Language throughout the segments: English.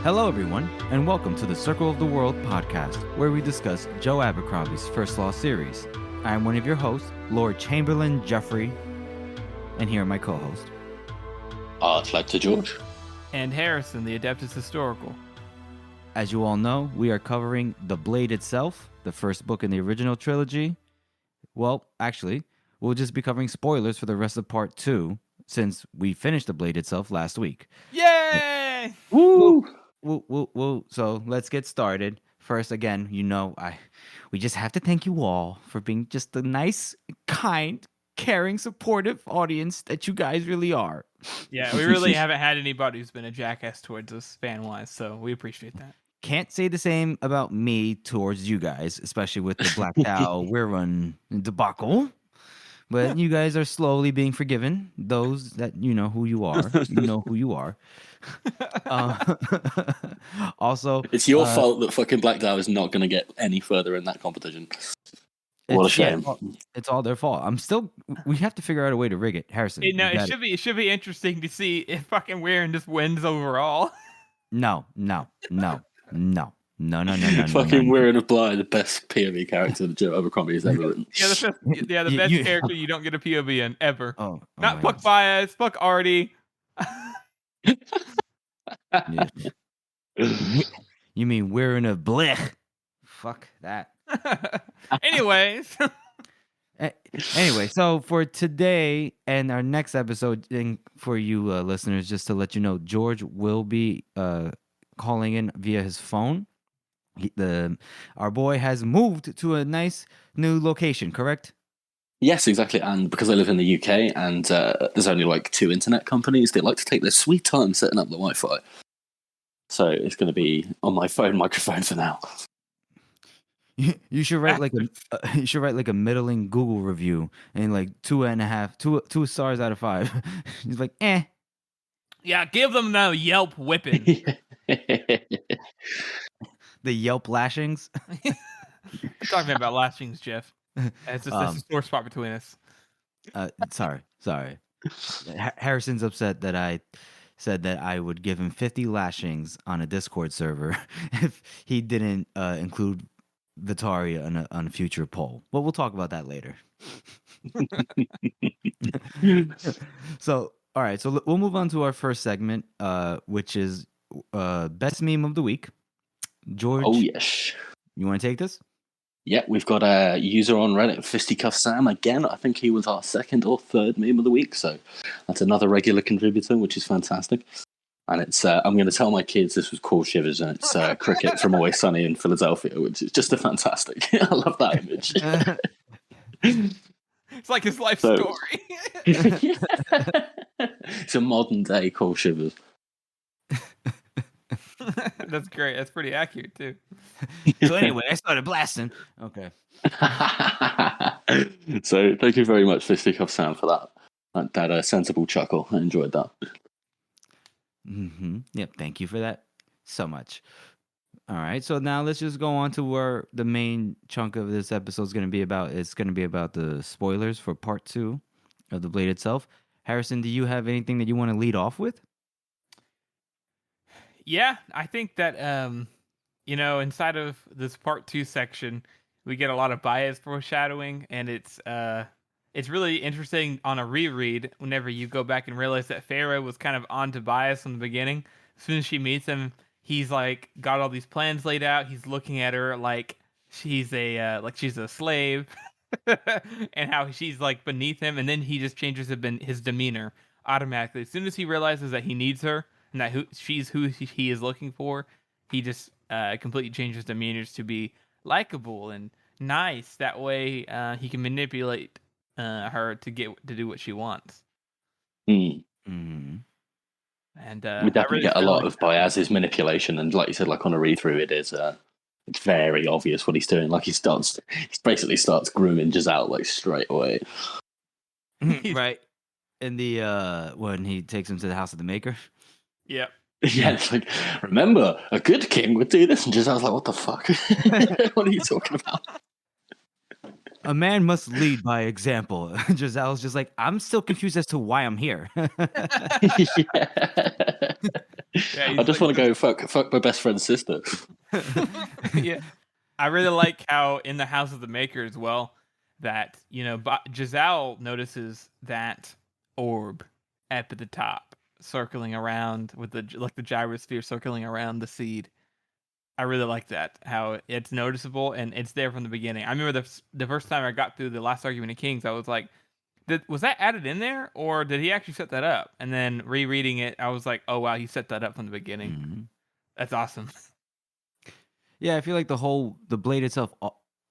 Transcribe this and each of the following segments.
Hello, everyone, and welcome to the Circle of the World podcast, where we discuss Joe Abercrombie's First Law series. I am one of your hosts, Lord Chamberlain Jeffrey, and here are my co-hosts. Art Lecter George. And Harrison, the Adeptus Historical. As you all know, we are covering The Blade itself, the first book in the original trilogy. Well, actually, we'll just be covering spoilers for the rest of part 2, since we finished The Blade itself last week. Yay! Woo! Woo. So let's get started. First, again, we just have to thank you all for being just the nice, kind, caring, supportive audience that you guys really are. Yeah, we really haven't had anybody who's been a jackass towards us fan-wise, so we appreciate that. Can't say the same about me towards you guys, especially with the Black Cow Weirun debacle. But you guys are slowly being forgiven. Those that you know who you are. You know who you are. Also, it's your fault that fucking Black Cow is not going to get any further in that competition. What a shame. It's all their fault. We have to figure out a way to rig it. Harrison. It should be interesting to see if fucking Weirun just wins overall. No. Fucking Weirun of Bly, the best POV character that Joe Abercrombie has ever written. The best character you don't get a POV in ever. Not fuck Bias, fuck Artie. You mean Weirun of Blech? Fuck that. Anyways. Anyway, so for today and our next episode, and for you listeners, just to let you know, George will be calling in via his phone. Our boy has moved to a nice new location, correct? Yes, exactly. And because I live in the UK and there's only like 2 internet companies, they like to take their sweet time setting up the Wi-Fi. So it's going to be on my phone microphone for now. You should write like a middling Google review and like 2 stars out of 5. He's like, eh. Yeah, give them the Yelp whipping. The Yelp lashings. You're talking about lashings, Jeff. It's just a sore spot between us. Sorry. Harrison's upset that I said that I would give him 50 lashings on a Discord server if he didn't include Vitaria on a future poll. But we'll talk about that later. So, all right. So we'll move on to our first segment, which is best meme of the week. George. Oh, yes. You want to take this? Yeah, we've got a user on Reddit, Fisticuff Sam. Again, I think he was our 2nd or 3rd meme of the week. So that's another regular contributor, which is fantastic. And it's I'm going to tell my kids this was Cool Shivers, and it's Cricket from Always Sunny in Philadelphia, which is just a fantastic. I love that image. It's like his life story. It's a modern day Cool Shivers. That's great. That's pretty accurate too. So anyway, I started blasting. Okay. So thank you very much, Fisticuff Sam, for that sensible chuckle. I enjoyed that. Mm-hmm. Yep. Thank you for that so much. All right. So now let's just go on to where the main chunk of this episode is going to be about. It's going to be about the spoilers for part 2 of The Blade itself. Harrison, do you have anything that you want to lead off with? Yeah, I think that, inside of this part 2 section, we get a lot of bias foreshadowing, and it's really interesting on a reread whenever you go back and realize that Pharaoh was kind of onto bias from the beginning. As soon as she meets him, he's like got all these plans laid out. He's looking at her like she's a slave, and how she's like beneath him, and then he just changes his demeanor automatically. As soon as he realizes that he needs her, and that she's who he is looking for, he just completely changes demeanors to be likable and nice. That way, he can manipulate her to do what she wants. Mm-hmm. And we definitely get a lot of Biaz's manipulation, and like you said, like on a read through, it's very obvious what he's doing. Like he basically starts grooming Giselle like straight away. Right. In the when he takes him to the house of the Maker. Yep. Yeah, it's like, remember, a good king would do this, and Giselle's like, what the fuck? What are you talking about? A man must lead by example. Giselle's just like, I'm still confused as to why I'm here. Yeah, I just want to go fuck my best friend's sister. Yeah, I really like how in the House of the Maker as well that Giselle notices that orb up at the top circling around with the gyrosphere circling around the seed. I really like that, how it's noticeable and it's there from the beginning. I remember the first time I got through the last argument of Kings, I was like, was that added in there, or did he actually set that up? And then rereading it, I was like, oh wow, he set that up from the beginning. Mm-hmm. That's awesome. Yeah, I feel like the blade itself,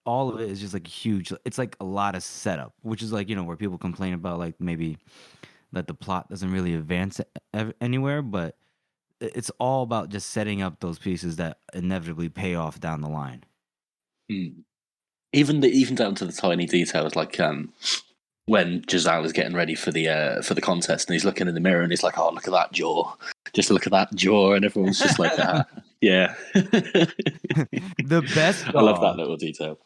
all of it is just like huge. It's like a lot of setup, which is like, where people complain about like maybe that the plot doesn't really advance anywhere, but it's all about just setting up those pieces that inevitably pay off down the line. Even down to the tiny details, like when Giselle is getting ready for the contest, and he's looking in the mirror, and he's like, "Oh, look at that jaw! Just look at that jaw!" And everyone's just like, "Yeah." The best jaw. I love that little detail.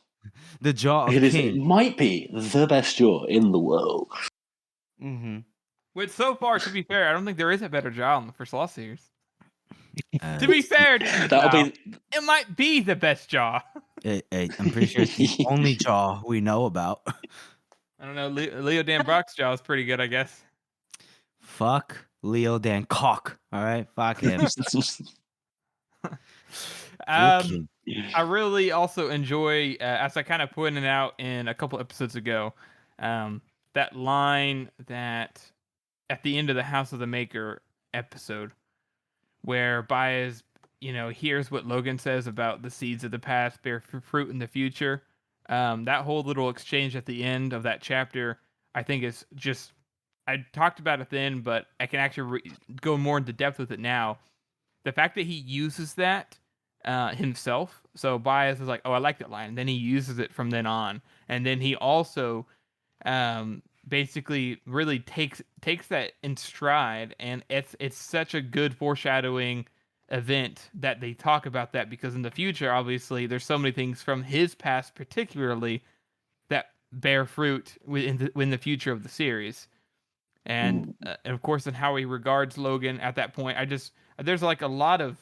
The jaw of King. It might be the best jaw in the world. Mm-hmm. Which so far, to be fair, I don't think there is a better jaw in the First Law series. To be fair, it might be the best jaw. I'm pretty sure it's the only jaw we know about. I don't know. Leo Dan Brock's jaw is pretty good, I guess. Fuck Leo Dan Cock. All right, fuck him. I really also enjoy, as I kind of pointed out in a couple episodes ago, that line that at the end of the House of the Maker episode, where Baez, hears what Logan says about the seeds of the past bear fruit in the future. That whole little exchange at the end of that chapter, I think is just, I talked about it then, but I can actually go more into depth with it now. The fact that he uses that himself. So Baez is like, oh, I like that line. And then he uses it from then on. And then he also basically really takes that in stride, and it's such a good foreshadowing event that they talk about that, because in the future, obviously, there's so many things from his past particularly that bear fruit in the future of the series, and of course in how he regards Logan at that point. There's like a lot of,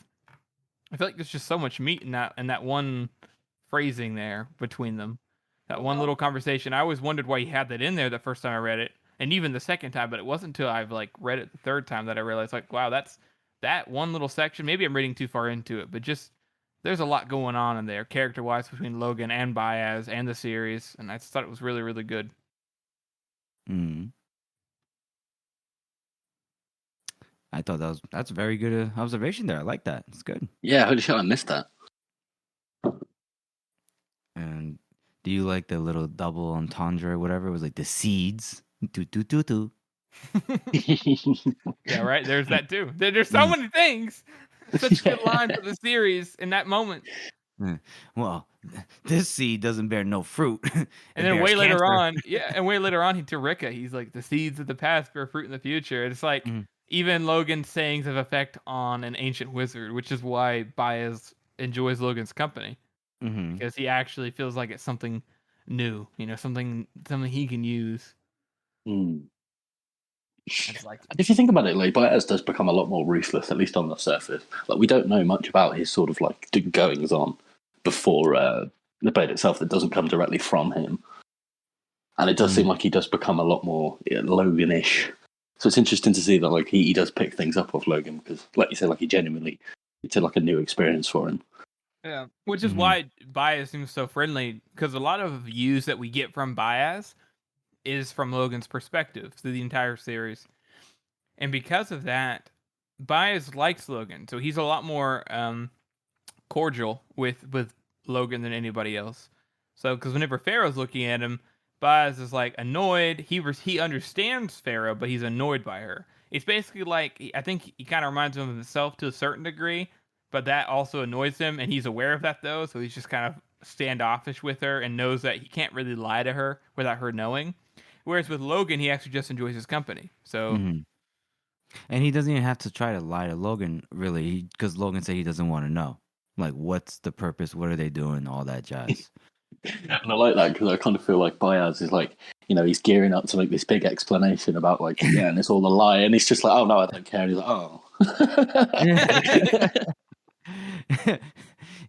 I feel like there's just so much meat in that one phrasing there between them. That one little conversation. I always wondered why he had that in there the first time I read it, and even the second time, but it wasn't until I've like read it the third time that I realized, like, wow, that's that one little section. Maybe I'm reading too far into it, but just there's a lot going on in there, character-wise, between Logan and Baez and the series, and I just thought it was really, really good. I thought that's a very good observation there. I like that. It's good. Yeah, holy shit, I missed that. And do you like the little double entendre or whatever? It was like the seeds. Do. Yeah, right. There's that too. There's so many things. Such a good line for the series in that moment. Well, this seed doesn't bear no fruit. And then way later on, to Ricka, he's like, the seeds of the past bear fruit in the future. It's like even Logan's sayings have effect on an ancient wizard, which is why Baez enjoys Logan's company. Because he actually feels like it's something new, something he can use. Like, if you think about it, like, Baez does become a lot more ruthless, at least on the surface. Like, we don't know much about his sort of like goings on before the blade itself that doesn't come directly from him, and it does seem like he does become a lot more Logan-ish. So it's interesting to see that like he does pick things up off Logan, because, like you said, like it's like a new experience for him. Yeah, which is why Baez seems so friendly, because a lot of views that we get from Baez is from Logan's perspective through the entire series. And because of that, Baez likes Logan, so he's a lot more cordial with Logan than anybody else. So, because whenever Pharaoh's looking at him, Baez is like annoyed. He understands Pharaoh, but he's annoyed by her. It's basically like, I think he kind of reminds him of himself to a certain degree, but that also annoys him, and he's aware of that, though, so he's just kind of standoffish with her and knows that he can't really lie to her without her knowing. Whereas with Logan, he actually just enjoys his company. So, and he doesn't even have to try to lie to Logan, really, because Logan said he doesn't want to know. Like, what's the purpose? What are they doing? All that jazz. And I like that, because I kind of feel like Baez is like, he's gearing up to make this big explanation about like, and it's all a lie, and he's just like, oh no, I don't care. And he's like, oh,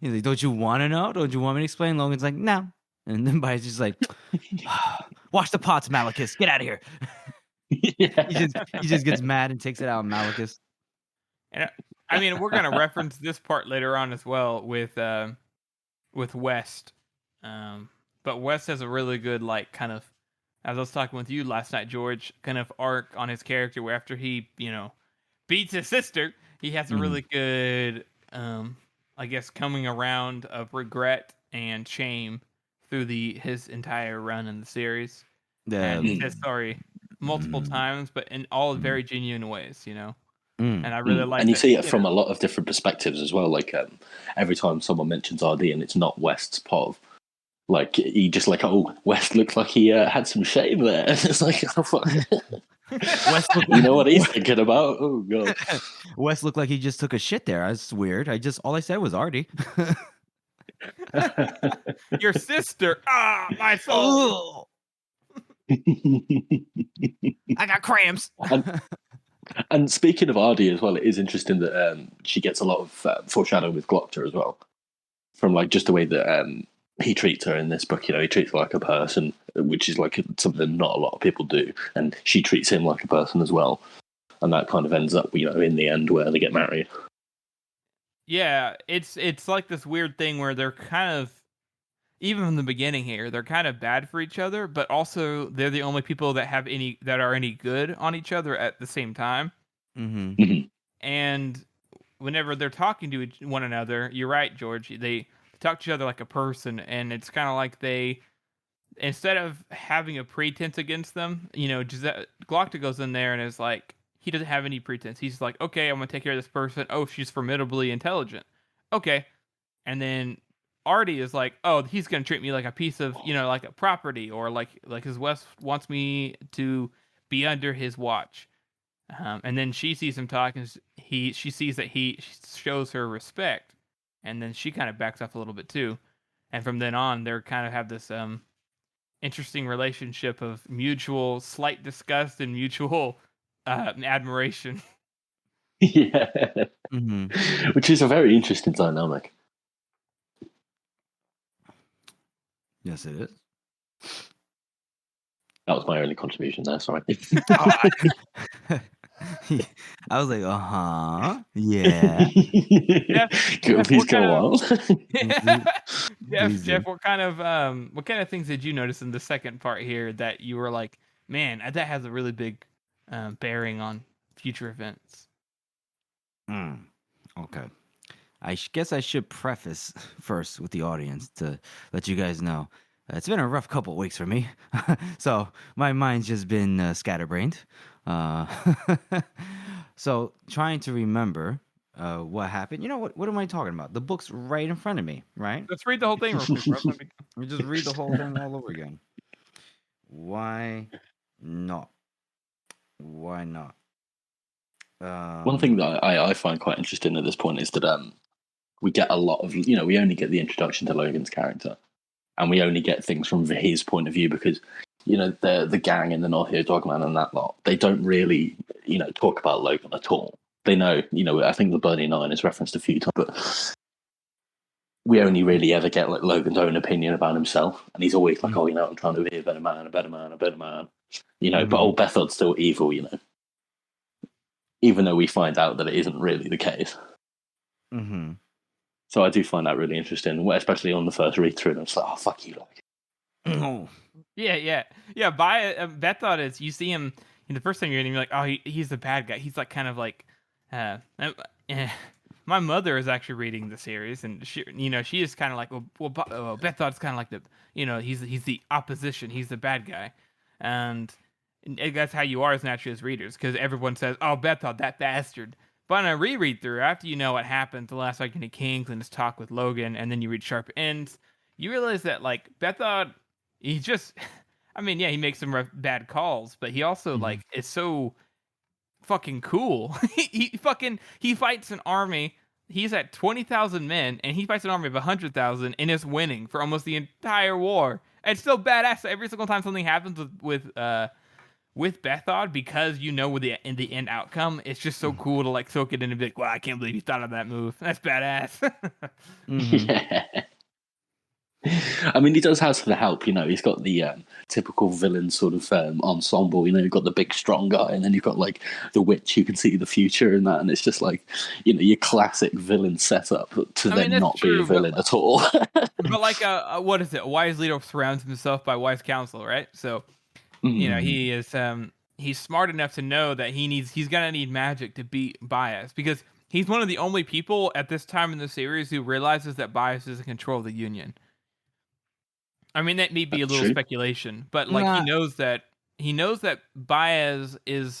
He's like, don't you want to know? Don't you want me to explain? Logan's like, no. And then Bias just like, wash the pots, Malachus. Get out of here. Yeah. He just gets mad and takes it out on Malachus. And I mean, we're gonna reference this part later on as well with West. But West has a really good, like, kind of, as I was talking with you last night, George, kind of arc on his character where after he, beats his sister, he has a really good, I guess, coming around of regret and shame through his entire run in the series. And he says sorry multiple times, but in all very genuine ways, And I really like. And you see it from a lot of different perspectives as well. Like every time someone mentions RD and it's not West's POV, like he just like, oh, West looked like he had some shame there. It's like, oh fuck. West you know what he's thinking about? Oh god. West looked like he just took a shit there. That's weird. All I said was Artie. Your sister. My soul. I got cramps. And speaking of Ardy as well, it is interesting that she gets a lot of foreshadowing with Glockter as well, from like just the way that he treats her in this book. He treats her like a person, which is like something not a lot of people do, and she treats him like a person as well, and that kind of ends up, in the end where they get married. Yeah, it's like this weird thing where they're kind of, even from the beginning here, they're kind of bad for each other, but also they're the only people that are any good on each other at the same time. Mm-hmm. And whenever they're talking to one another, you're right, George. They talk to each other like a person, and it's kind of like they, instead of having a pretense against them, Glockta goes in there and is like, he doesn't have any pretense. He's like, okay, I'm gonna take care of this person. Oh, she's formidably intelligent. Okay, and then Artie is like, oh, he's gonna treat me like a piece of, like a property, or like his West wants me to be under his watch. And then she sees him talk, and she sees that he shows her respect, and then she kind of backs off a little bit too. And from then on, they kind of have this interesting relationship of mutual slight disgust and mutual admiration. Yeah, Mm-hmm. Which is a very interesting dynamic. Yes, it is. That was my only contribution there. Sorry. I was like, yeah. Jeff, go on. Jeff, what kind of things did you notice in the second part here that you were like, man, that has a really big bearing on future events? Okay. I guess I should preface first with the audience to let you guys know it's been a rough couple of weeks for me. So my mind's just been scatterbrained. So trying to remember what happened. What am I talking about? The book's right in front of me, right? Let's read the whole thing real quick, bro. Let me just read the whole thing all over again. Why not? Why not? One thing that I find quite interesting at this point is that we get a lot of, we only get the introduction to Logan's character, and we only get things from his point of view because, the gang in the North here, Dogman and that lot, they don't really, talk about Logan at all. They know, I think the Burning Nine is referenced a few times, but we only really ever get like Logan's own opinion about himself, and he's always like, I'm trying to be a better man, a better man, a better man, but old Bethod's still evil, even though we find out that it isn't really the case. Mm-hmm. So I do find that really interesting, especially on the first read through. And I'm just like, oh, fuck you, like. Oh. Yeah. Bethod is, you see him in the first time you're reading, you're like, oh, he's the bad guy. He's like kind of like, my mother is actually reading the series, and she is kind of like, Bethod's kind of like the, he's the opposition. He's the bad guy, and that's how you are as naturally as readers, because everyone says, oh, Bethod, that bastard. But on a reread through, after you know what happened the last Awakening of Kings and his talk with Logan, and then you read Sharp Ends, you realize that, like, Bethod, he just, he makes some bad calls, but he also, like, is so fucking cool. he fights an army. He's at 20,000 men, and he fights an army of 100,000 and is winning for almost the entire war. And it's still badass. Every single time something happens with with Bethod, because you know with the end outcome, it's just so cool to like soak it in and be like, wow, I can't believe you thought of that move. That's badass. Yeah. I mean, he does have the help, you know. He's got the typical villain sort of ensemble. You know, you've got the big strong guy, and then you've got like the witch who can see the future and that. And it's just like, you know, your classic villain setup to I then mean, that's not be a true, villain at all. but like what is it? A wise leader surrounds himself by wise counsel, right? So you know, Mm. he is he's smart enough to know that he's gonna need magic to beat Bias, because he's one of the only people at this time in the series who realizes that Bias is in control of the Union. I mean, that may be a That's little true. speculation, but like Nah, he knows that Baez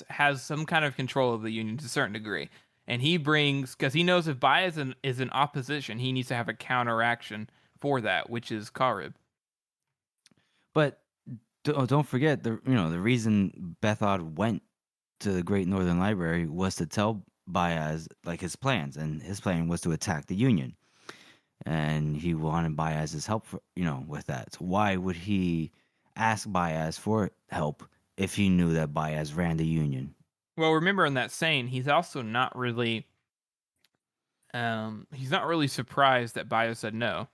has some kind of control of the Union to a certain degree, and he brings, because he knows if Baez is in opposition, he needs to have a counteraction for that, which is Karib. but don't forget the reason Bethod went to the Great Northern Library was to tell Baez like his plans, and his plan was to attack the Union, and he wanted Baez's help with that. So why would he ask Baez for help if he knew that Baez ran the Union? Well, remember in that saying, he's also not really he's not really surprised that Baez said no.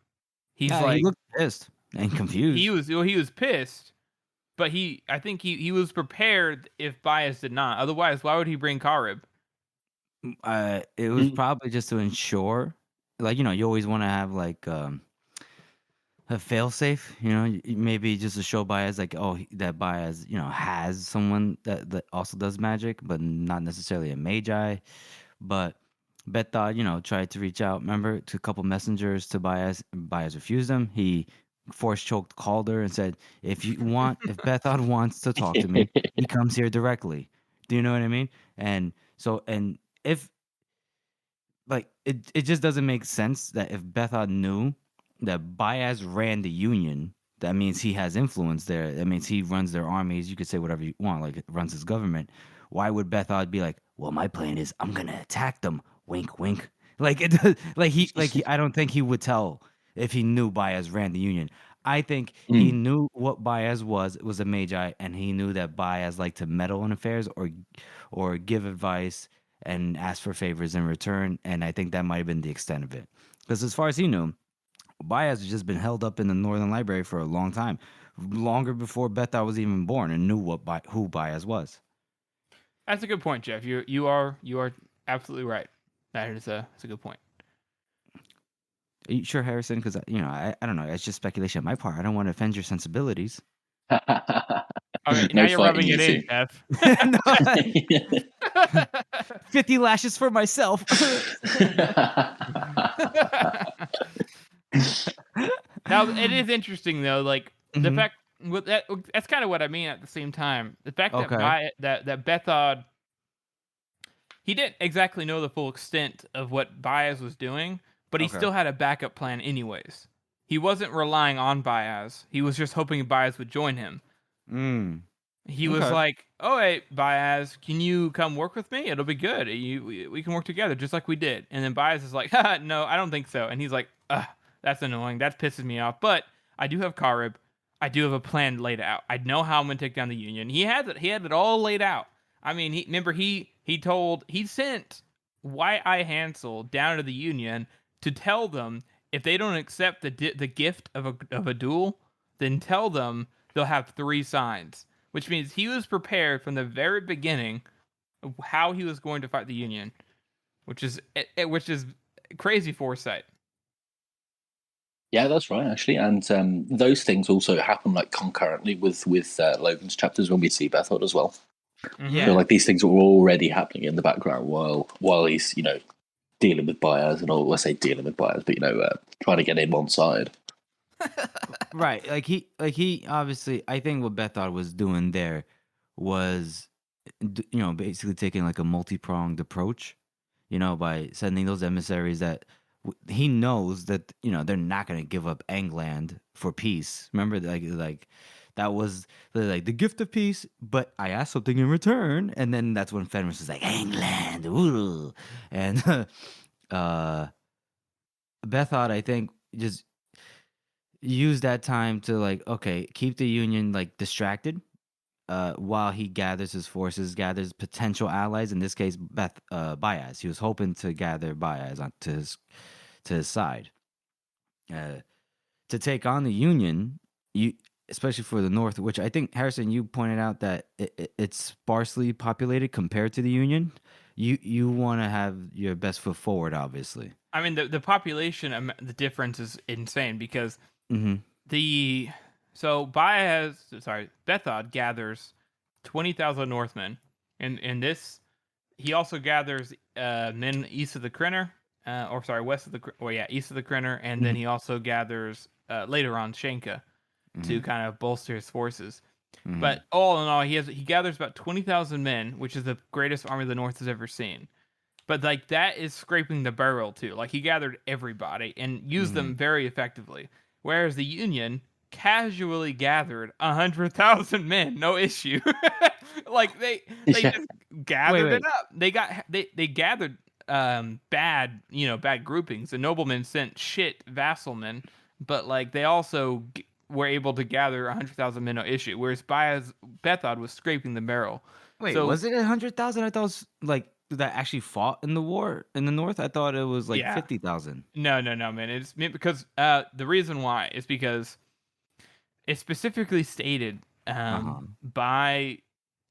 He's Yeah, he like looked pissed and confused. he was pissed. But I think he was prepared if Baez did not. Otherwise, why would he bring Karib? It was Mm. probably just to ensure, like you always want to have like a fail safe. Maybe just to show Baez like, that Baez has someone that also does magic, but not necessarily a magi. But Bethod, tried to reach out, remember, to a couple messengers to Baez. Baez refused them. He force choked Calder and said, if Bethod wants to talk to me, he comes here directly. Do you know what I mean? And so, and if, like, it just doesn't make sense that if Bethod knew that Baez ran the Union, that means he has influence there. That means he runs their armies. You could say whatever you want, like, runs his government. Why would Bethod be like, well, my plan is I'm gonna attack them? Wink, wink. Like it, I don't think he would tell if he knew Baez ran the Union. I think he Mm. knew what Baez was. It was a magi, and he knew that Baez liked to meddle in affairs or give advice and ask for favors in return. And I think that might have been the extent of it. Because as far as he knew, Baez had just been held up in the Northern Library for a long time, longer before Bethard was even born, and knew who Baez was. That's a good point, Jeff. You are absolutely right. That's a good point. Are you sure, Harrison? Because I don't know. It's just speculation on my part. I don't want to offend your sensibilities. Okay, now No you're fighting, rubbing it you in, see. Jeff. No, 50 lashes for myself. Now it is interesting though, like the Mhm. fact with that's kind of what I mean at the same time. The fact Okay. that Bethod, he didn't exactly know the full extent of what Baez was doing, but he Okay. still had a backup plan anyways. He wasn't relying on Baez. He was just hoping Baez would join him. Mm. He was Okay. like, "Oh, hey, Baez, can you come work with me? It'll be good. We can work together just like we did." And then Baez is like, "Haha, no, I don't think so." And he's like, "Ugh, that's annoying. That pisses me off. But I do have Karib. I do have a plan laid out. I know how I'm gonna take down the Union. He had it. He had it all laid out. I mean, he sent White Eye Hansel down to the Union to tell them if they don't accept the gift of a duel, then tell them they'll have 3 signs." Which means he was prepared from the very beginning of how he was going to fight the Union, which is crazy foresight. Yeah, that's right, actually. And those things also happen like concurrently with Logan's chapters when we see Bethod as well. Mm-hmm. So like these things were already happening in the background while he's dealing with Baez and all. I say dealing with Baez, but trying to get him on side. Right. He obviously, I think what Bethard was doing there was, basically taking like a multi-pronged approach, by sending those emissaries that he knows that, they're not going to give up England for peace. Remember, like that was the gift of peace, but I asked something in return. And then that's when Fenris was like, England. Ooh. And Bethard, I think, just use that time to, like, okay, keep the Union like distracted, while he gathers his forces, gathers potential allies. In this case, Baez. He was hoping to gather Baez to his side. To take on the Union, especially for the North, which I think, Harrison, you pointed out that it's sparsely populated compared to the Union. You want to have your best foot forward, obviously. I mean, the population, the difference is insane because Bethod gathers 20,000 Northmen, and in this, he also gathers men east of the Crinner, east of the Crinner, and then he also gathers later on Shenka to kind of bolster his forces. But all in all, he gathers about 20,000 men, which is the greatest army the North has ever seen. But like that is scraping the barrel too. Like he gathered everybody and used them very effectively. Whereas the Union casually gathered 100,000 men, no issue. Like they just gathered it up. They gathered bad groupings. The noblemen sent shit vassalmen, but like they also were able to gather 100,000 men, no issue. Whereas Bethod was scraping the barrel. Wait, so, was it 100,000? I thought it was like that actually fought in the war in the North. I thought it was like 50,000. No, man. It's because the reason why is because it's specifically stated by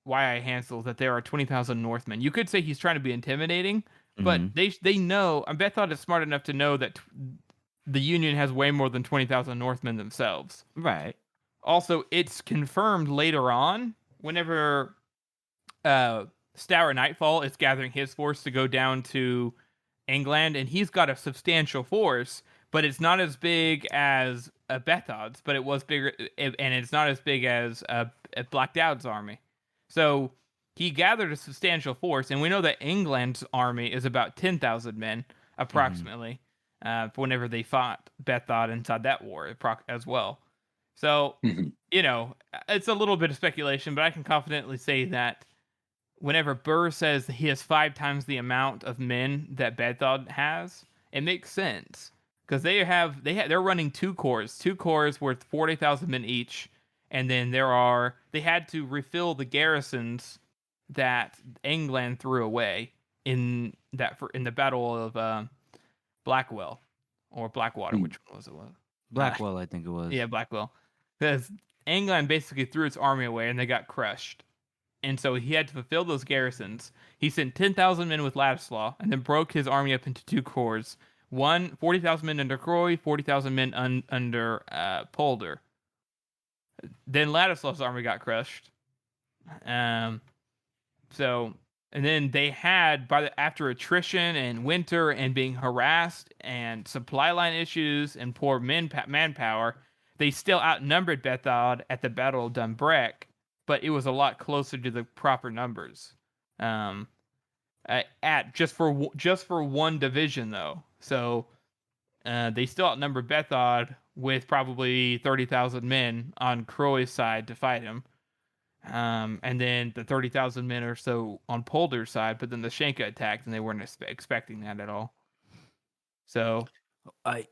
Y.I. Hansel that there are 20,000 Northmen. You could say he's trying to be intimidating, but they know. Bethod is smart enough to know that the Union has way more than 20,000 Northmen themselves. Right. Also, it's confirmed later on whenever Stour Nightfall is gathering his force to go down to England, and he's got a substantial force, but it's not as big as Bethod's, but it was bigger, and it's not as big as Black Dowd's army. So he gathered a substantial force, and we know that England's army is about 10,000 men, approximately, whenever they fought Bethod inside that war as well. So, it's a little bit of speculation, but I can confidently say that whenever Burr says that he has 5 times the amount of men that Bethod has, it makes sense. Because they're running 2 corps worth 40,000 men each, and then they had to refill the garrisons that England threw away in the Battle of Blackwell or Blackwater, which one was it? Blackwell, I think it was. Yeah, Blackwell, because England basically threw its army away and they got crushed, and so he had to fulfill those garrisons. He sent 10,000 men with Ladislaw, and then broke his army up into 2 corps. 40,000 men under Croy, 40,000 men under Polder. Then Ladislaw's army got crushed. And then they had, after attrition and winter and being harassed and supply line issues and poor manpower, they still outnumbered Bethod at the Battle of Dumbreck, but it was a lot closer to the proper numbers. Just for one division though. So they still outnumbered Bethod with probably 30,000 men on Croy's side to fight him. And then the 30,000 men or so on Polder's side, but then the Shenka attacked and they weren't expecting that at all. So I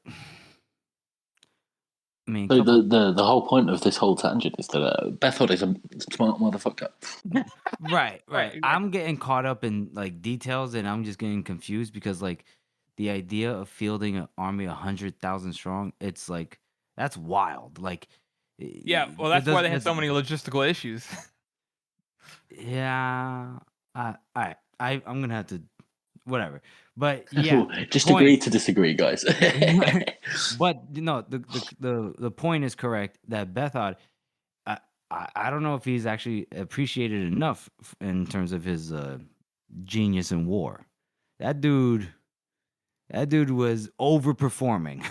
mean, so the whole point of this whole tangent is that Bethod is a smart motherfucker. Right. I'm getting caught up in like details, and I'm just getting confused because like the idea of fielding an army 100,000 strong, it's like that's wild. Like, yeah, well, that's why they had so many logistical issues. Yeah, I'm gonna have to, whatever. But yeah, just agree to disagree, guys. But the point is correct that Bethod, I don't know if he's actually appreciated enough in terms of his genius in war. That dude was overperforming.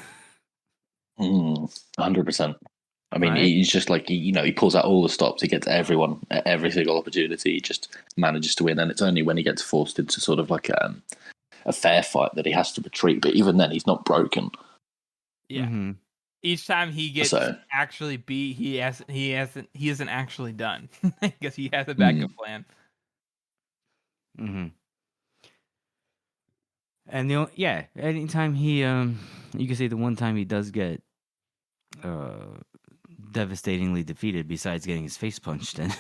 100%. I mean, right? He's just like, he pulls out all the stops. He gets everyone at every single opportunity. He just manages to win. And it's only when he gets forced into sort of like a fair fight that he has to retreat. But even then, he's not broken. Yeah. Mm-hmm. Each time he gets actually beat, he isn't actually done because he has a backup plan. Mm-hmm. And anytime he you can say the one time he does get devastatingly defeated besides getting his face punched in.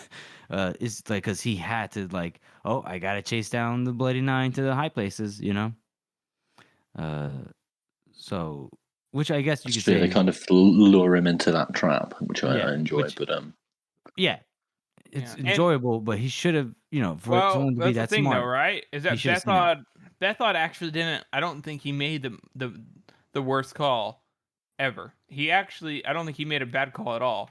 Is like because he had to like, oh, I gotta chase down the Bloody Nine to the high places, you know. So which I guess you It's could true. say, They kind of lure him into that trap, which yeah, I enjoy. which but yeah, it's And enjoyable, but he should have, for well, someone to be that's the that thing, though, smart, right? Is he that should have seen it. Bethod actually didn't. I don't think he made the worst call ever. He actually, I don't think he made a bad call at all.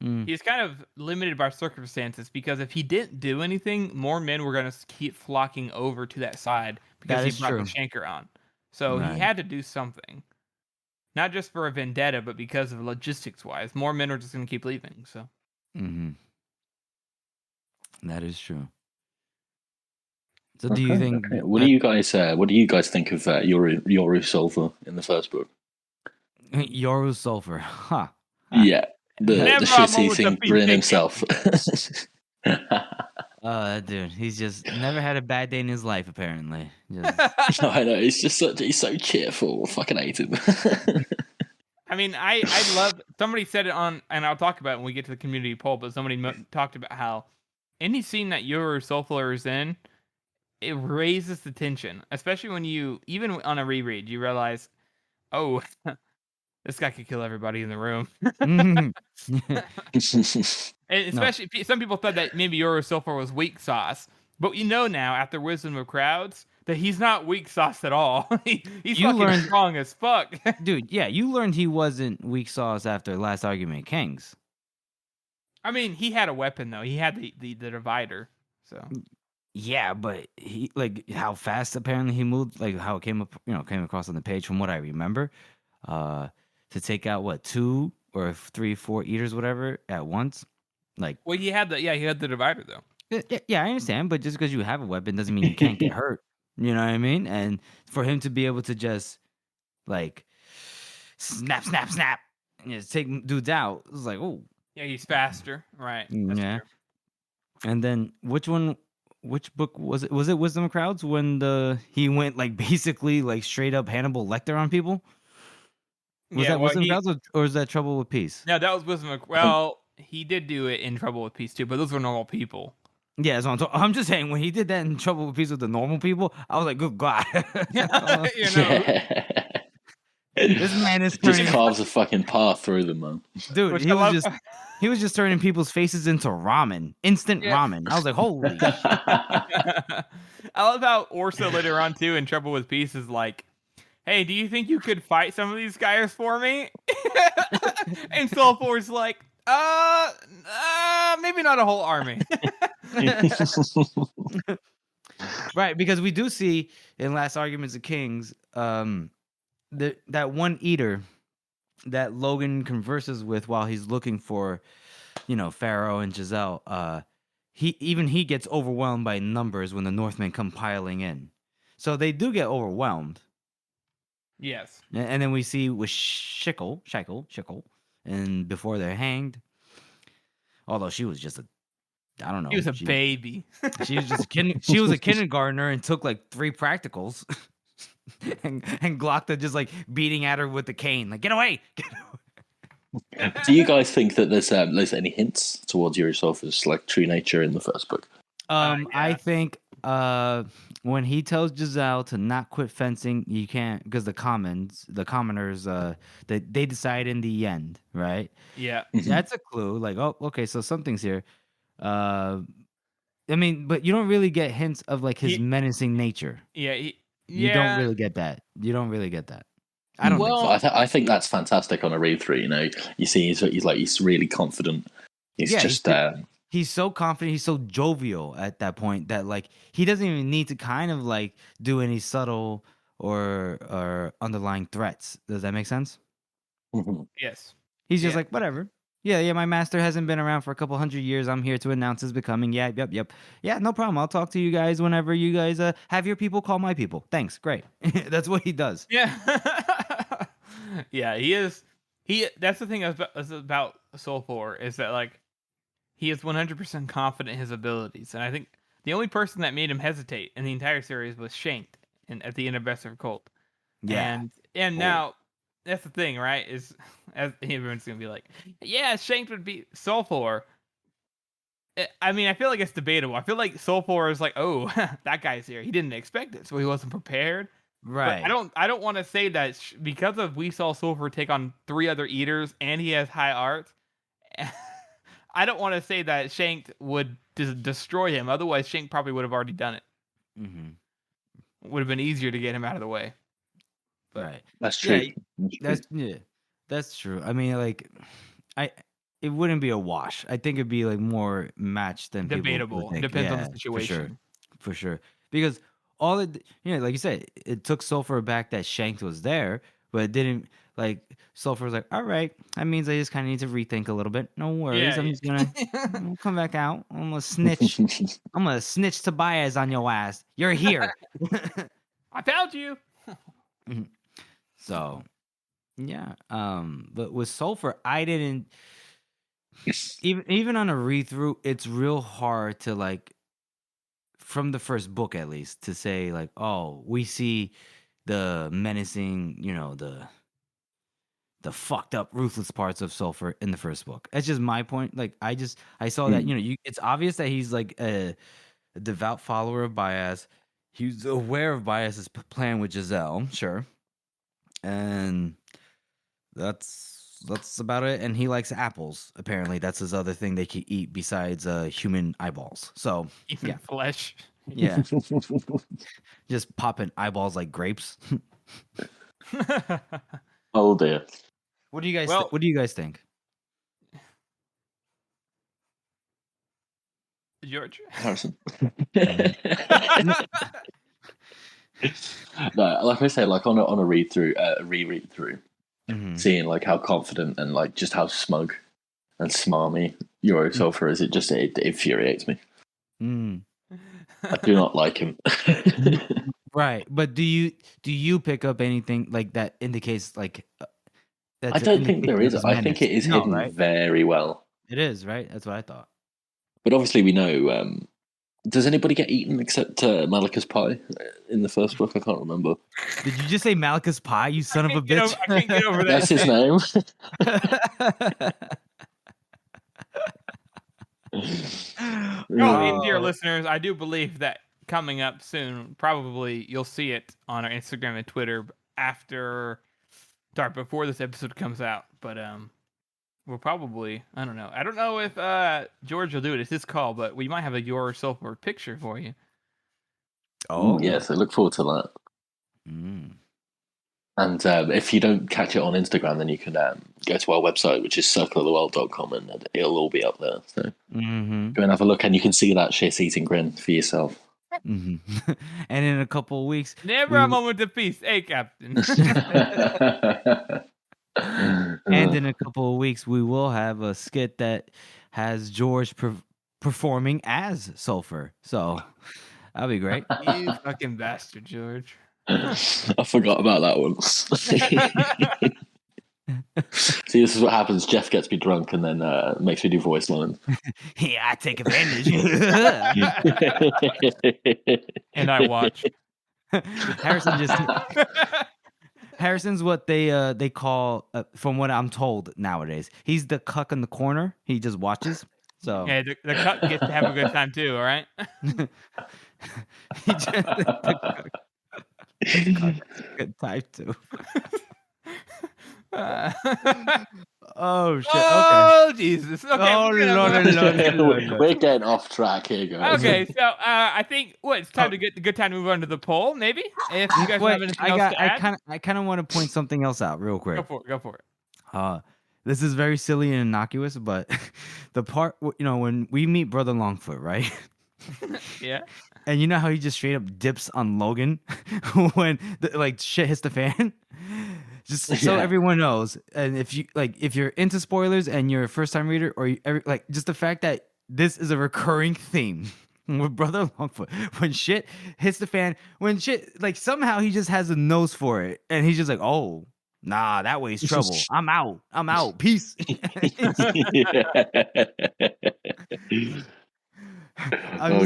Mm, He's kind of limited by circumstances because if he didn't do anything, more men were going to keep flocking over to that side because that he is brought true. the Shanker on. So he Right. had to do something, not just for a vendetta, but because of logistics wise. More men are just going to keep leaving. So Mm-hmm. That is true. So do you okay, think okay. What do you guys think of Yoru Silver in the first book? Yoru Sulfur? Huh. Yeah, the Never a shit moment to eating be grin taken. himself. Dude, he's just never had a bad day in his life. Apparently, just I know, he's so cheerful. I fucking hate him. I mean, I love. Somebody said it on, and I'll talk about it when we get to the community poll. But somebody talked about how any scene that Yoru Sulfur is in, it raises the tension, especially when you, even on a reread, you realize, oh, this guy could kill everybody in the room. Mhm. And No, especially, some people thought that maybe Yoru Sulfur was weak sauce, but you know now, after Wisdom of Crowds, that he's not weak sauce at all. He's You fucking learned- strong as fuck. dude. Yeah, you learned he wasn't weak sauce after Last Argument of Kings. I mean, he had a weapon though. He had the divider. So Yeah, but he like how fast apparently he moved, like how it came up, came across on the page from what I remember. To take out what 2 or 3, 4 eaters, whatever, at once. Like, well, he had the divider though. yeah, I understand, but just because you have a weapon doesn't mean you can't get hurt. You know what I mean? And for him to be able to just like snap, snap, snap, and just take dudes out, it was like, oh, Yeah, he's faster. Right. That's yeah. true. And then which book was it? Was it Wisdom of Crowds when he went like basically like straight up Hannibal Lecter on people? Was that Wisdom of Crowds or is that Trouble with Peace? No, that was Wisdom of. Well, he did do it in Trouble with Peace too, but those were normal people. Yeah, so I'm just saying when he did that in Trouble with Peace with the normal people, I was like, good God. This man is just turning, carves a fucking path through them, man. dude. Which He I was love. he was just turning people's faces into ramen, instant Yeah. ramen. I was like, holy. I love how Orso later on too in Trouble with Peace is like, "Hey, do you think you could fight some of these guys for me?" And Sulfur's like, maybe not a whole army." Right, because we do see in Last Arguments of Kings, that one eater that Logan converses with while he's looking for, Pharaoh and Giselle. He gets overwhelmed by numbers when the Northmen come piling in, so they do get overwhelmed. Yes. And then we see with Shickle, and before they're hanged, although she was just I don't know. He was a baby. She was just she was a kindergartner and took like 3 practicals. and Glockta just like beating at her with the cane, like, get away. Do you guys think that there's any hints towards Yorisova's like true nature in the first book? Yeah. I think when he tells Giselle to not quit fencing, you can't, because the commoners, they decide in the end, right? Yeah. That's a clue. Like, oh, okay, so something's here. I mean, but you don't really get hints of like his menacing nature. Yeah. You don't really get that. I don't think so. I think that's fantastic on a read through. You see he's really confident. He's so confident. He's so jovial at that point that like he doesn't even need to kind of like do any subtle or underlying threats. Does that make sense? Yes. He's just like, whatever. Yeah, my master hasn't been around for a couple hundred years. I'm here to announce his becoming. Yeah, yep. Yeah, no problem. I'll talk to you guys whenever you guys have your people call my people. Thanks, great. That's what he does. Yeah. Yeah, he is. That's the thing about Sulfur is that like he is 100% confident in his abilities, and I think the only person that made him hesitate in the entire series was Shanked at the end of Best of Cult. Yeah. And now that's the thing, right? Is as everyone's gonna be like, yeah, Shanked would be Sulfur. I mean, I feel like it's debatable. I feel like Sulfur is like, oh, that guy's here. He didn't expect it, so he wasn't prepared. But Right. I don't want to say that because of we saw Sulfur take on 3 other eaters and he has high art. I don't want to say that Shanked would destroy him. Otherwise, Shanked probably would have already done it. Mm-hmm. Would have been easier to get him out of the way. But, Right. That's true. That's true. I mean, like, it wouldn't be a wash. I think it'd be like more matched than debatable. People would think. Depends on the Yeah, situation. For sure. Because all it, like you said, it took Sulfur back that Shanked was there, but it didn't. Like Sulfur was like, all right, that means I just kind of need to rethink a little bit. No worries, I'm just gonna come back out. I'm gonna snitch. I'm gonna snitch Tobias on your ass. You're here. I found you. So, yeah. But with Sulfur, I didn't. Even on a read through, it's real hard to like, from the first book at least, to say like, oh, we see the menacing, the fucked up, ruthless parts of Sulfur in the first book. That's just my point. Like, I saw that, it's obvious that he's like a devout follower of Bias. He's aware of Bias's plan with Giselle, sure, and that's about it. And he likes apples. Apparently, that's his other thing they can eat besides human eyeballs. So Even flesh. Yeah, just popping eyeballs like grapes. Oh dear. What do you guys? What do you guys think? George? Harrison. No, like I say, like on a read through, reread through, seeing like how confident and like just how smug and smarmy Euro Sulfur is, it infuriates me. I do not like him. Right, but do you pick up anything like that indicates like? I don't think there is. I think it is hidden very well. It is, right? That's what I thought. But obviously, we know. Does anybody get eaten except Malika's pie in the first book? I can't remember. Did you just say Malika's pie? You son of a bitch! I can't get over that. That's his name. And dear listeners, I do believe that coming up soon, probably you'll see it on our Instagram and Twitter before this episode comes out. But we'll probably, I don't know if George will do it. It's his call, but we might have a Your Sulfur picture for you. Oh yes, I look forward to that. And if you don't catch it on Instagram, then you can go to our website, which is circleoftheworld.com, and it'll all be up there. So go and have a look, and you can see that shit-eating grin for yourself. And in a couple of weeks, never a moment of peace, Captain. And in a couple of weeks, we will have a skit that has George performing as Sulfur. So that'll be great. You fucking bastard, George. I forgot about that one. See, this is what happens. Jeff gets me drunk and then makes me do voice lines. Yeah, I take advantage. And I watch. Harrison's what they call, from what I'm told nowadays, he's the cuck in the corner. He just watches. So yeah, the cuck gets to have a good time too. All right. Good type too. Oh shit! Oh Jesus! Okay, oh no. We're getting off track here, guys. Okay, so I think it's time to get the good time to move on to the poll. Maybe if you guys have anything else to add. I kind of want to point something else out real quick. Go for it. This is very silly and innocuous, but the part when we meet Brother Longfoot, right? Yeah. And you know how he just straight up dips on Logan when shit hits the fan? Just so everyone knows, and if you're into spoilers and you're a first time reader, or just the fact that this is a recurring theme with Brother Longfoot, when shit hits the fan, somehow he just has a nose for it, and he's just like, oh, nah, that way's trouble. I'm out. Peace.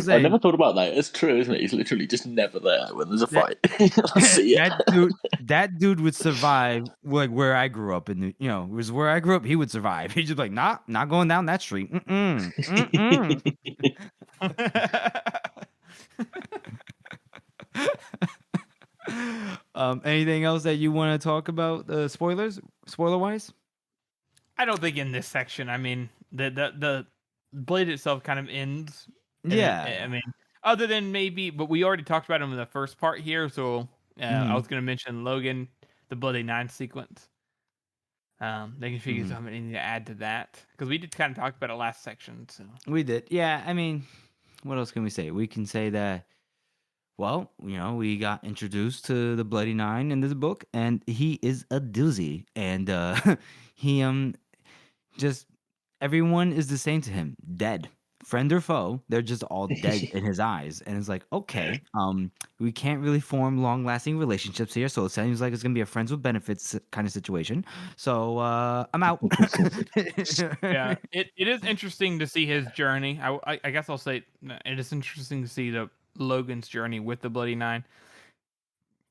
saying, never thought about that. It's true, isn't it? He's literally just never there when there's a That- fight. I see it. that dude would survive like where I grew up it was where I grew up, he would survive. He's just like, nah, not going down that street. Anything else that you want to talk about, spoiler wise? I don't think in this section. I mean, the blade itself kind of ends. Yeah. I mean, other than maybe, but we already talked about him in the first part here. So I was going to mention Logan, the Bloody Nine sequence. They can figure something to add to that because we did kind of talk about it last section. So We did. Yeah. I mean, what else can we say? We can say that, well, we got introduced to the Bloody Nine in this book, and he is a doozy. And he just everyone is the same to him. Dead. Friend or foe, they're just all dead in his eyes. And it's like, okay, we can't really form long-lasting relationships here, so it seems like it's gonna be a friends with benefits kind of situation. So I'm out. yeah, it is interesting to see his journey. I guess I'll say it is interesting to see the Logan's journey with the Bloody Nine.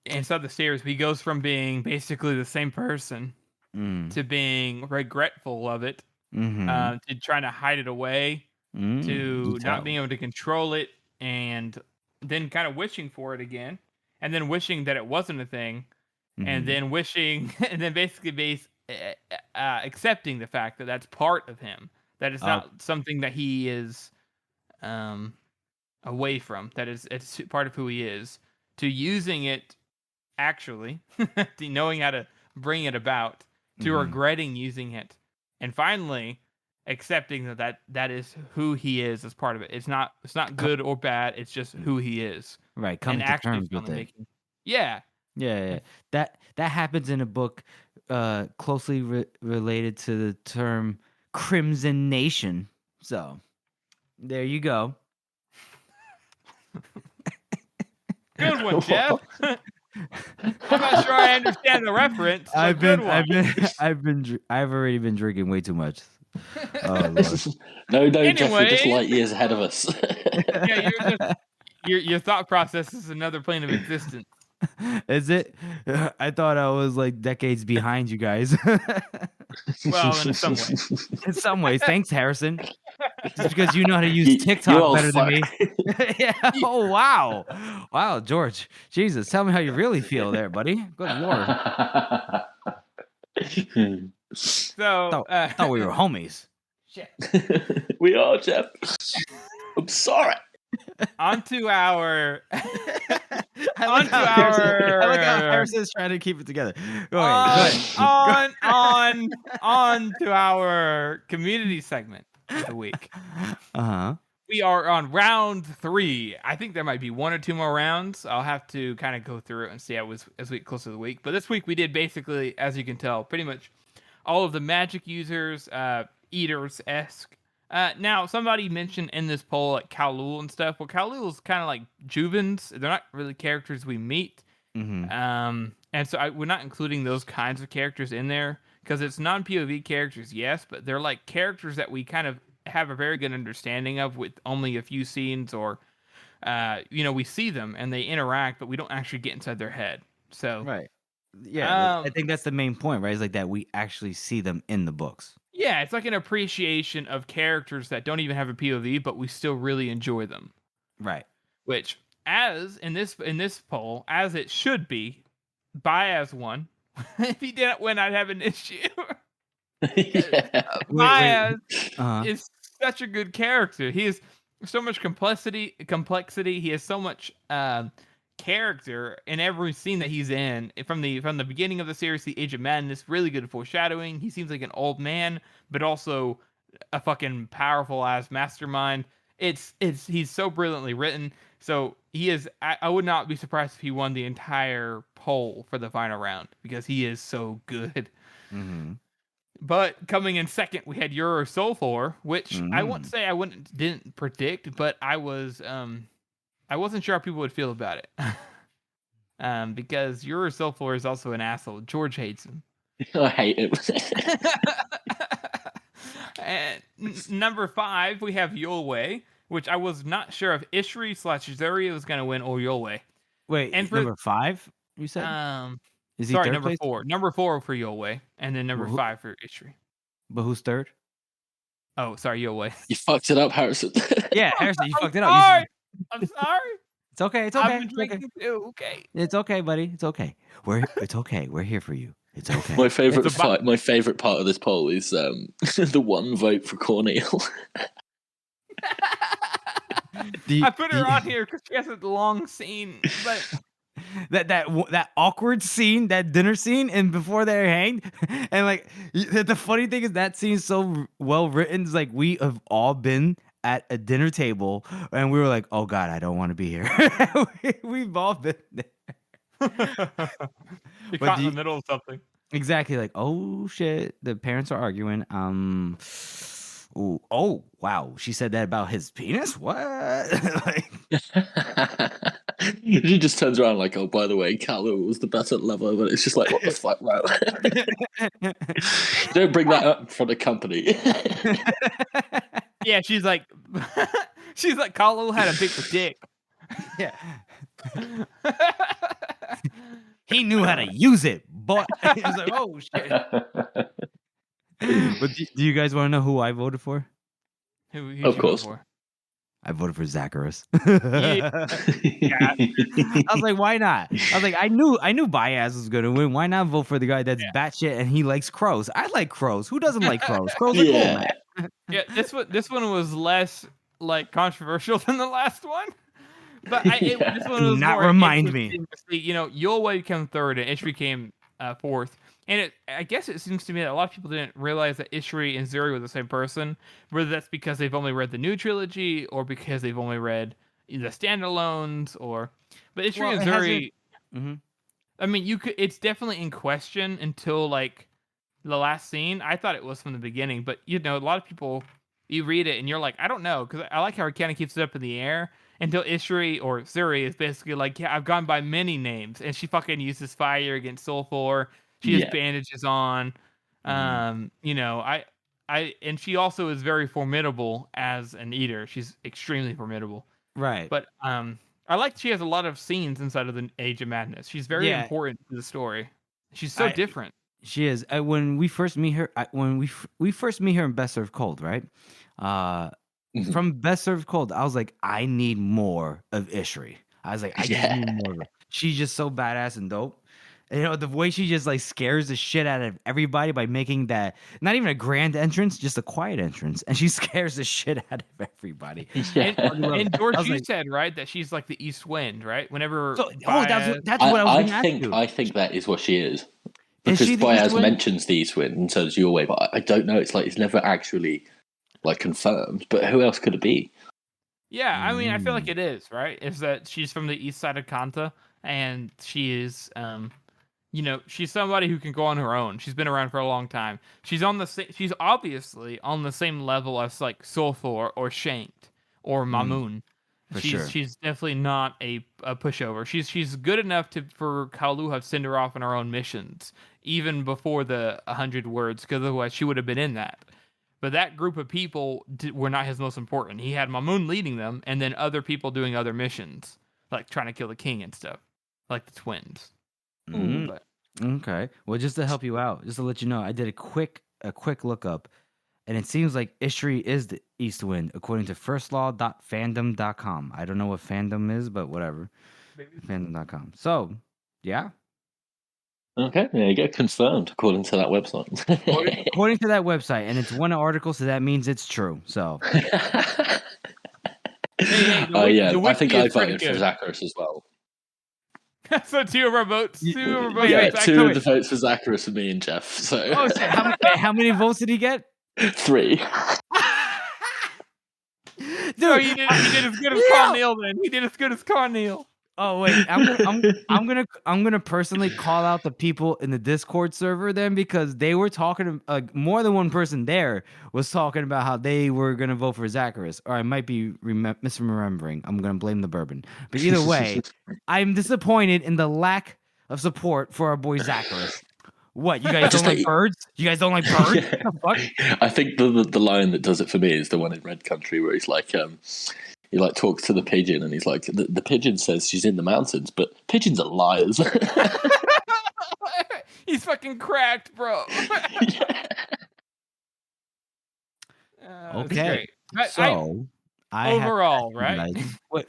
Inside the series, he goes from being basically the same person to being regretful of it, to trying to hide it away, to not being able to control it, and then kind of wishing for it again, and then wishing that it wasn't a thing, and then wishing, and then basically accepting the fact that that's part of him, that it's not something that he is away from, that it's part of who he is, to using it actually, to knowing how to bring it about, to regretting using it, and finally accepting that is who he is as part of it. It's not good or bad. It's just who he is. Right, coming to terms with it. Yeah. That happens in a book closely related to the term Crimson Nation. So there you go. Good one, Jeff. I'm not sure I understand the reference. I've already been drinking way too much. Oh, Lord. No, anyway, Jeff, you're just light years ahead of us. Yeah, your thought process is another plane of existence. Is it? I thought I was like decades behind you guys. Well, in some ways. In some ways. Thanks, Harrison. Just because you know how to use TikTok better than me. Yeah. Oh, wow. Wow, George. Jesus, tell me how you really feel there, buddy. Good Lord. So, thought we were homies. Shit. We are, Jeff. I'm sorry. I like how Harrison's trying to keep it together. On to our community segment of the week. We are on round 3. I think there might be 1 or 2 more rounds. I'll have to kind of go through it and see how it was as we get closer to the week. But this week we did basically, as you can tell, pretty much all of the magic users, eaters-esque. Now, somebody mentioned in this poll like Kowloon and stuff. Well, Kowloon's kind of like Juvens. They're not really characters we meet. And so we're not including those kinds of characters in there because it's non-POV characters, yes, but they're like characters that we kind of have a very good understanding of with only a few scenes, or we see them and they interact, but we don't actually get inside their head. So right, yeah, I think that's the main point, right? It's like that we actually see them in the books. Yeah, it's like an appreciation of characters that don't even have a POV, but we still really enjoy them. Right. Which, as in this poll, as it should be, Baez won. If he didn't win, I'd have an issue. Baez is such a good character. He has so much complexity. He has so much character in every scene that he's in. From the beginning of the series, the Age of Madness, really good foreshadowing. He seems like an old man, but also a fucking powerful ass mastermind. He's so brilliantly written. So he is. I would not be surprised if he won the entire poll for the final round because he is so good. But coming in second, we had Your Soul for, which I wouldn't say didn't predict, but I wasn't sure how people would feel about it. Because Your Soul for is also an asshole. George hates him. I hate him. And number 5, we have Your Way, which I was not sure if Ishri/Zuri was going to win or Yolwei. Wait, And for number 5, you said? Is he sorry, third number place? 4. Number 4 for Yolwei, and then number Well, 5 for Ishri. But who's third? Oh, sorry, Yolwei. You fucked it up, Harrison. Yeah, Harrison, you fucked it up. Sorry. I'm sorry. It's okay. It's okay. I've been It's okay. drinking too. Okay. It's okay, buddy. It's okay. It's okay. We're here for you. It's okay. My favorite part of this poll is the one vote for Cornel. I put her on here because she has a long scene, but that awkward scene, that dinner scene, and before they're hanged, and like the funny thing is that scene's so well written. It's like we have all been at a dinner table, and we were like, "Oh God, I don't want to be here." We've all been there. you're caught in the middle of something. Exactly, like, oh shit, the parents are arguing. Ooh, oh wow, she said that about his penis. What? Like, she just turns around like, oh, by the way, Kalu was the better lover, but it's just like, what the fuck, bro? Don't bring that up in front of company. Yeah, she's like, Kalu had a big dick. Yeah. He knew how to use it, but I was like, oh shit. But do you guys want to know who I voted for? Who of course. For? I voted for Zacharias. Yeah. I was like, why not? I was like, I knew Baez was gonna win. Why not vote for the guy that's batshit and he likes crows? I like crows. Who doesn't like crows? Crows are cool, man. Yeah, this one was less like controversial than the last one. But this one was not more remind me. See, Yolwei came third and Ishri came fourth. And I guess it seems to me that a lot of people didn't realize that Ishri and Zuri were the same person. Whether that's because they've only read the new trilogy or because they've only read the standalones, but Ishri and Zuri. Mm-hmm. I mean, it's definitely in question until like the last scene. I thought it was from the beginning, but a lot of people, you read it and you're like, I don't know, because I like how he kind of keeps it up in the air until Ishri or Zuri is basically like, yeah, I've gone by many names, and she fucking uses fire against Sulfur. She has bandages on. And she also is very formidable as an eater. She's extremely formidable. Right. But I like she has a lot of scenes inside of the Age of Madness. She's very important to the story. She's so different. She is. When we first meet her, when we first meet her in Best Served Cold, right? From Best Served Cold, I was like, I need more of Ishri. I was like, I just need more of her. She's just so badass and dope. The way she just like scares the shit out of everybody by making that not even a grand entrance, just a quiet entrance, and she scares the shit out of everybody. Yeah. And George, you said right that she's like the East Wind, right? Whenever that's what I was going to ask you. I think that is what she is. Because Baez mentions the East Wind and so does Yolwei, but I don't know. It's like it's never actually like confirmed. But who else could it be? Yeah, I mean, I feel like it is right. Is that she's from the east side of Kanta, and she is she's somebody who can go on her own. She's been around for a long time. She's obviously on the same level as like Sulfur or Shanked or Mamoon. She's definitely not a pushover. She's good enough for Kalu to send her off on her own missions, even before the 100 words, because otherwise she would have been in that. But that group of people were not his most important. He had Mamoon leading them, and then other people doing other missions, like trying to kill the king and stuff, like the twins. Mm-hmm. Okay. Well, just to help you out, just to let you know, I did a quick lookup, and it seems like Ishri is the East Wind, according to firstlaw.fandom.com. I don't know what fandom is, but whatever. Fandom.com. So, yeah. Okay, there you go. Confirmed, according to that website. According to that website, and it's one article, so that means it's true. So. I think I voted for Zacharias as well. So two of our votes. Two of the votes for Zacharias and me and Jeff. So. So how many votes did he get? 3. Dude, he did as good as Cornel. Then he did as good as Cornel. Oh wait, I'm gonna personally call out the people in the Discord server then, because they were talking, more than one person there was talking about how they were gonna vote for Zacharias, or I might be misremembering. I'm gonna blame the bourbon, but either way, I'm disappointed in the lack of support for our boy Zacharias. What, you guys just don't like hate- birds? You guys don't like birds? Yeah. What the fuck? I think the line that does it for me is the one in Red Country where he's like, he like talks to the pigeon and he's like, the pigeon says she's in the mountains, but pigeons are liars. He's fucking cracked, bro. Yeah. Okay. But So I have to overall, ask you right? guys- wait,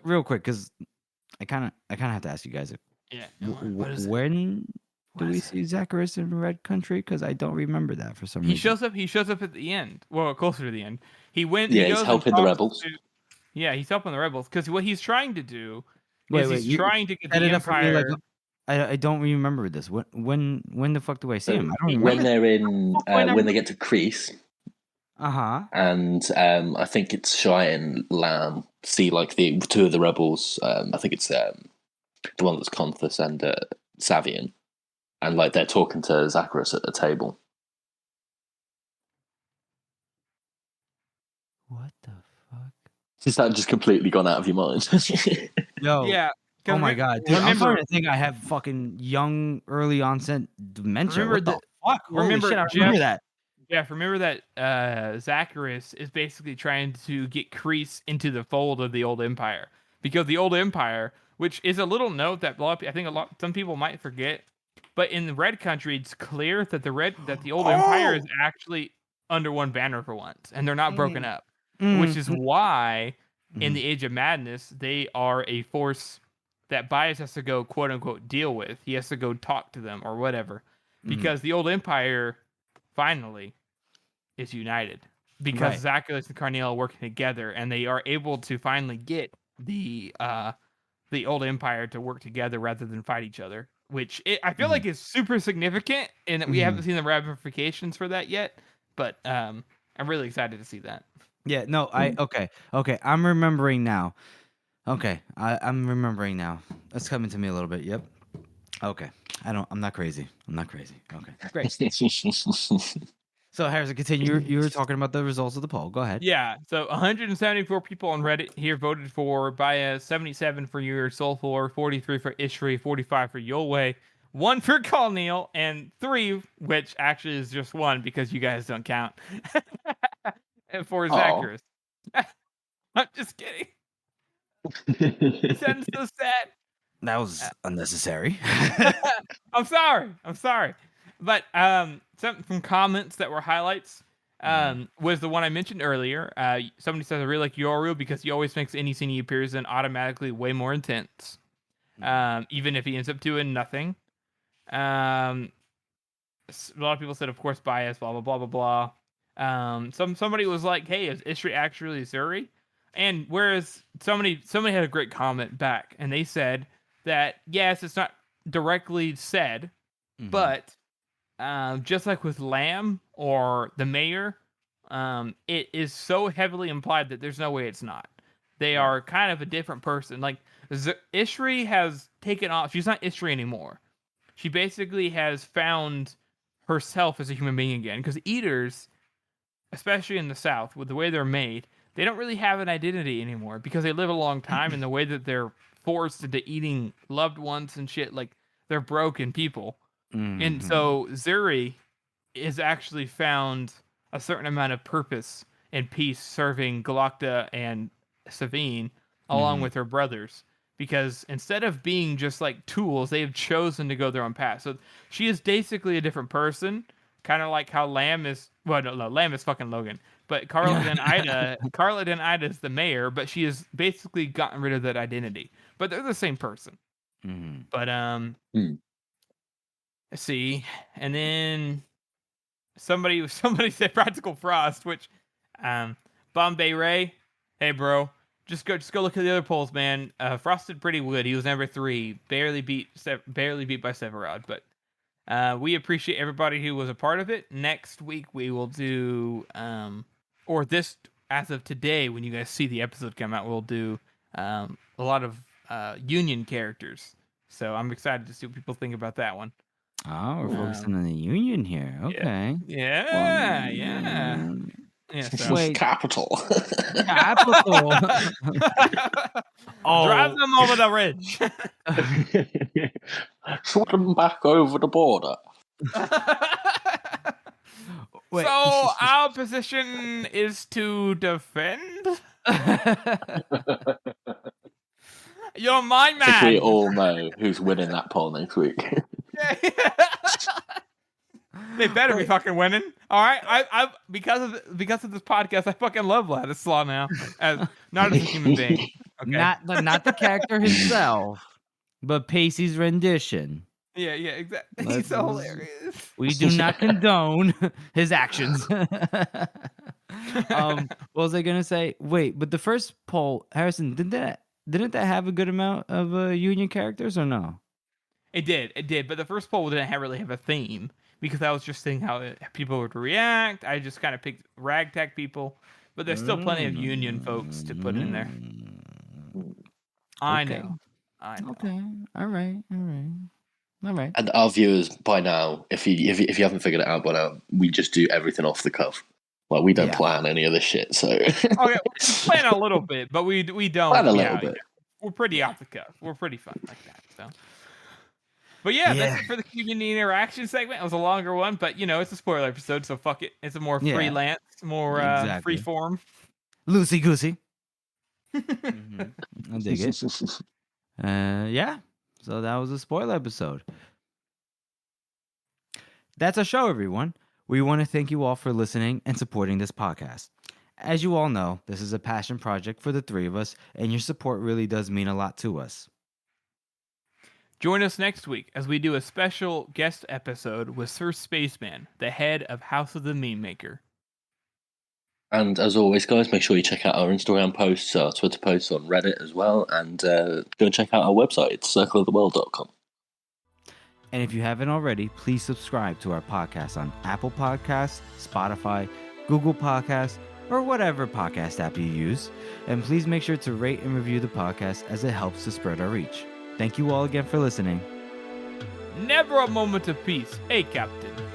real quick, because I kind of have to ask you guys. Yeah. What is when do we see Zacharias in Red Country? Because I don't remember that for some reason. He shows up at the end. Well, closer to the end. He went. Yeah, he he's goes and helping the talks rebels. Yeah, he's helping the rebels because what he's trying to do Wait, is he's you trying to get set the it up for me, Empire. I don't remember this. When the fuck do I see him? I don't remember. When they're in, when they get to Crease, and I think it's Shy and Lamb see like the two of the rebels. I think it's the one that's Conthus and Savian, and like they're talking to Zacharias at the table. What the fuck? Is that just completely gone out of your mind? Yo. Yeah. Oh my god, dude! I'm Remember, starting to think I have fucking young, early onset dementia. What the fuck? Remember, Holy shit, I Jeff, remember that. Jeff, remember that Zacharias is basically trying to get Kreese into the fold of the old Empire, because the old Empire, which is a little note that some people might forget, but in the Red Country, it's clear that the old Empire is actually under one banner for once, and they're not broken up, which is why in the Age of Madness they are a force that Bias has to go quote unquote deal with. He has to go talk to them or whatever, because the old Empire finally is united because Zacharias and Carneal are working together, and they are able to finally get the old Empire to work together rather than fight each other, which I feel like is super significant, and we haven't seen the ramifications for that yet, but I'm really excited to see that. Yeah, no, okay, I'm remembering now. Okay, I'm remembering now. That's coming to me a little bit. Yep. Okay, I'm not crazy. Okay, great. So Harrison, continue. You were talking about the results of the poll. Go ahead. Yeah, so 174 people on Reddit here voted for Bias, 77 for your Soulful, 43 for Ishri, 45 for Yolway, 1 for Carneal, and 3, which actually is just 1 because you guys don't count, for Zacharias. I'm just kidding. It sounds so sad. That was unnecessary. I'm sorry. But some from comments that were highlights was the one I mentioned earlier. Somebody says I really like Yoru because he always makes any scene he appears in automatically way more intense, even if he ends up doing nothing. A lot of people said, of course, Bias, blah blah blah blah blah. Somebody was like, "Hey, is Ishri actually Zuri?" And whereas somebody had a great comment back, and they said that yes, it's not directly said, but just like with Lamb or the mayor, it is so heavily implied that there's no way it's not. They are kind of a different person. Like Ishri has taken off; she's not Ishri anymore. She basically has found herself as a human being again. Because eaters, especially in the South, with the way they're made, they don't really have an identity anymore because they live a long time, and the way that they're forced into eating loved ones and shit, like they're broken people. And so Zuri has actually found a certain amount of purpose and peace serving Galacta and Savine along with her brothers, because instead of being just like tools, they have chosen to go their own path. So she is basically a different person, kind of like how Lamb is. Well, no, Lamb is fucking Logan. But Carla Den Ida is the mayor, but she has basically gotten rid of that identity. But they're the same person. But let's see. And then somebody said Practical Frost, which Bombay Ray, hey bro, just go look at the other polls, man. Frosted Pretty Wood, he was number 3, barely beat by Severod, but we appreciate everybody who was a part of it. Next week we will do or this, as of today, when you guys see the episode come out, we'll do a lot of Union characters. So I'm excited to see what people think about that one. Oh, we're focusing on the Union here. Okay. Yeah. So. Wait. Capital. Drive them over the ridge. Swim back over the border. Wait. So our position is to defend. You're my I think we man. all know who's winning that poll next week. They better be fucking winning. All right, I because of this podcast, I fucking love Ladislaw now, not as a human being. Okay. Not the character himself, but Pacey's rendition. Yeah, exactly. He's so hilarious. We do not condone his actions. What was I gonna say? Wait, but the first poll, Harrison, didn't that have a good amount of union characters or no? It did. But the first poll didn't really have a theme because I was just seeing how people would react. I just kind of picked ragtag people, but there's still plenty of union folks to put in there. I know. Okay. All right. And our viewers, by now, if you haven't figured it out by now, we just do everything off the cuff. Like, we don't plan any of this shit, so... Okay, we plan a little bit, but we don't... Plan a little bit. We're pretty off the cuff. We're pretty fun like that, so... But that's it for the community interaction segment. It was a longer one, but, it's a spoiler episode, so fuck it. It's a more freelance, more free form. Loosey-goosey. I dig it. So that was a spoiler episode. That's our show, everyone. We want to thank you all for listening and supporting this podcast. As you all know, this is a passion project for the three of us, and your support really does mean a lot to us. Join us next week as we do a special guest episode with Sir Spaceman, the head of House of the Meme Maker. And as always, guys, make sure you check out our Instagram posts, our Twitter posts on Reddit as well, and go and check out our website. It's circleoftheworld.com. And if you haven't already, please subscribe to our podcast on Apple Podcasts, Spotify, Google Podcasts, or whatever podcast app you use. And please make sure to rate and review the podcast as it helps to spread our reach. Thank you all again for listening. Never a moment of peace, Captain.